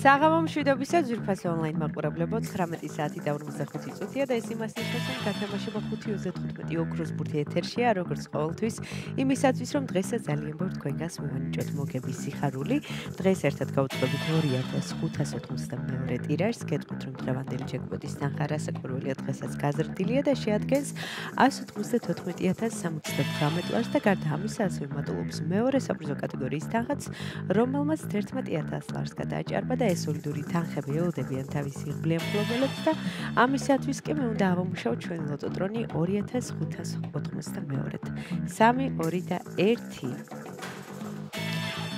საღამო მშვიდობისა ძვირფასი ონლაინ მაყურებლებო 19 საათი და 45 წუთია და ეს იმას ნიშნავს, რომ გათამაშება 5:15 ოქროს ბურთი ეთერშია, როგორც ყოველთვის, იმისათვის, რომ დღესაც ძალიან ბევრ თქვენგანს მივანიჭოთ მოგების სიხარული. დღეს ერთად გავუწყობთ 2592 ტირაჟს, გეტყვით, რომ დღევანდელი ჯეკპოტის თანხა რასაკვირველია დღესაც გაზრდილია და შეადგენს 194,079 ლარს და გარდა ამისა, ასევე მატულობს მეორე საპრიზო კატეგორიის თანხაც, რომელმაც 11,000 ლარს გადააჭარბა და ეს სოლიდური თანხები ელოდებიან თავისი ღბლიან მფლობელებს და ამისათვის კი მე უნდა ავამუშავო ჩვენი ლოტოტრონი 2592-ად. 3, 2 და 1.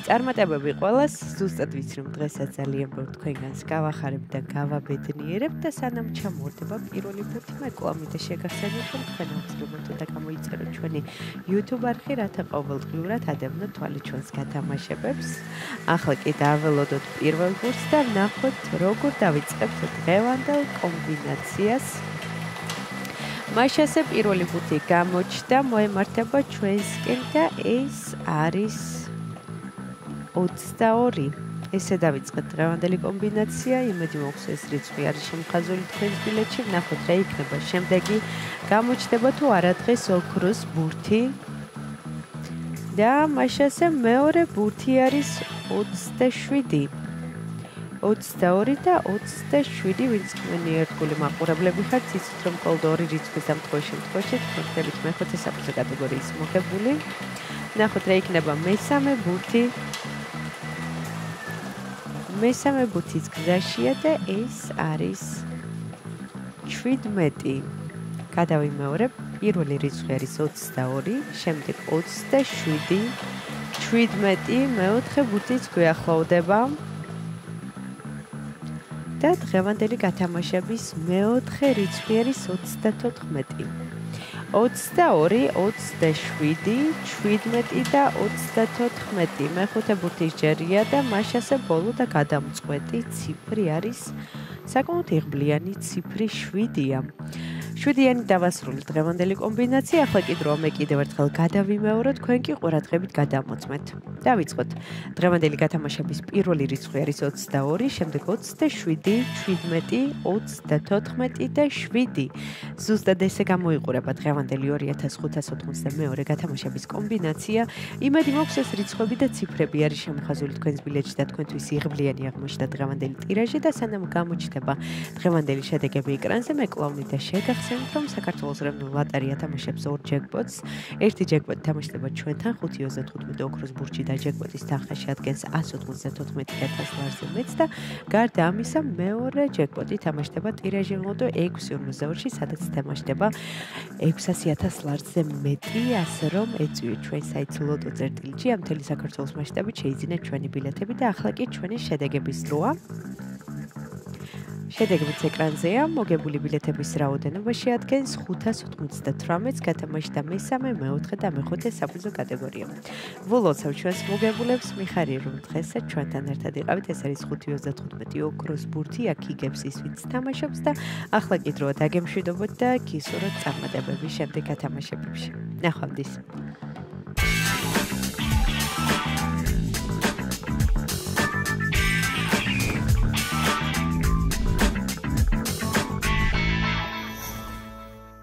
წარმატებები ყველას, ზუსტად ვიცი, რომ დღესაც ძალიან ბევრ თქვენგანს გავახარებ და გავაბედნიერებ და სანამ ჩამოვარდება პირველი ბურთი, მე კლავ მინდა შეგახსენოთ, რომ თქვენ აუცილებლად უნდა გამოიწეროთ ჩვენი YouTube არხი, რათა ყოველდღიურად ადევნოთ თვალი ჩვენს გათამაშებებს. ახლა კი დაველოდოთ პირველ ბურთს და ვნახოთ, როგორ დავიწყებთ დღევანდელ კომბინაციას. მაშასე პირველი ბურთი გამოჩნდა, მოემართება ჩვენსკენ და ეს არის 22. ესე დავიწყეთ დღევანდელი კომბინაცია, იმედი მაქვს ეს რიცხვი არის შემხაზული თქვენს ბილეთში, ვნახოთ რა იქნება შემდეგი, გამოჩნდება თუ არა დღეს ოქროს ბურთი და მაშასე მეორე ბურთი არის 27. 22 და 27, ვინც თქვენი ერთგული მაყურებლები ხართ, იცით რომ მხოლოდ ორი რიცხვის დამტყურის შემთხვევაში თქვენ ხდებით მეხუთე საპრიზო კატეგორიის მოგებული. ვნახოთ რა იქნება მესამე ბურთი. მესამე ბურთიც გზაშია და ეს არის 17. გადავიმეორებ, პირველი რიცხვი არის 22, შემდეგ 27, 17, მეოთხე ბურთიც გვიახლოვდება. და დღევანდელი გათამაშების მეოთხე რიცხვი არის 34. 22, 27, 17 და 34. მეხუთე ბურთის ჯერია და მაშასე ბოლო და გადამწყვეტი ციფრი არის საკმაოდ იღბლიანი ციფრი 7-ია. 7-იანი დავასრულეთ დღევანდელი კომბინაცია. ახლა კი დროა მე კიდევ ერთხელ გადავიმეოროთ, თქვენ კი ყურადღებით გადამოწმეთ. დავიწყოთ. დღევანდელი გათამაშების პირველი რიცხვი არის 22, შემდეგ 27, 17, 34 და 7. ზუსტად ესე გამოიყურება დღევანდელი 2592 გათამაშების კომბინაცია. იმედი მაქვს ეს რიცხვები და ციფრები არის შემოხაზული თქვენს ბილეთში და თქვენთვის იღბლიანი აღმოჩნდა დღევანდელი ტირაჟი და სანამ გამოჩნდება დღევანდელი შედეგები ეკრანზე, მე კლავ მინდა შეგახსენოთ, რომ საქართველოს ეროვნულ ლოტარია თამაშობს 2 ჯეკპოტს. ერთი ჯეკპოტი თამაშდება ჩვენთან 5.35 ოქროს ბურთში და ჯეკპოტის თანხა შეადგენს 194,000 ლარზე მეც და გარდა ამისა მეორე ჯეკპოტი თამაშდება ტირაჟი ლოტო 6.52-ში, სადაც თამაშდება 600,000 ლარზე მეტი, ასე რომ ეწვიოთ ჩვენ საიტს ლოტო.gr-ში, ამ მთელი საქართველოს მასშტაბით შეიძინეთ ჩვენი ბილეთები და ახლა კი ჩვენი შედეგების დროა. შედეგებიც ეკრანზეა, მოგებული ბილეთების რაოდენობა შეადგენს 598-ს, გათამაშდა მესამე, მეოთხე და მეხუთე საპრიზო კატეგორია. ვლოცავ ჩვენს მოგებულებს, მიხარია რომ დღესაც ჩვენთან ერთად იყავით, ეს არის 5.35 ოქროს ბურთი, აქ იგებს ის ვინც თამაშობს და ახლა კი დროა დაგემშვიდობოთ და გისურვოთ წარმატებები შემდეგ გათამაშებებში. ნახვამდის.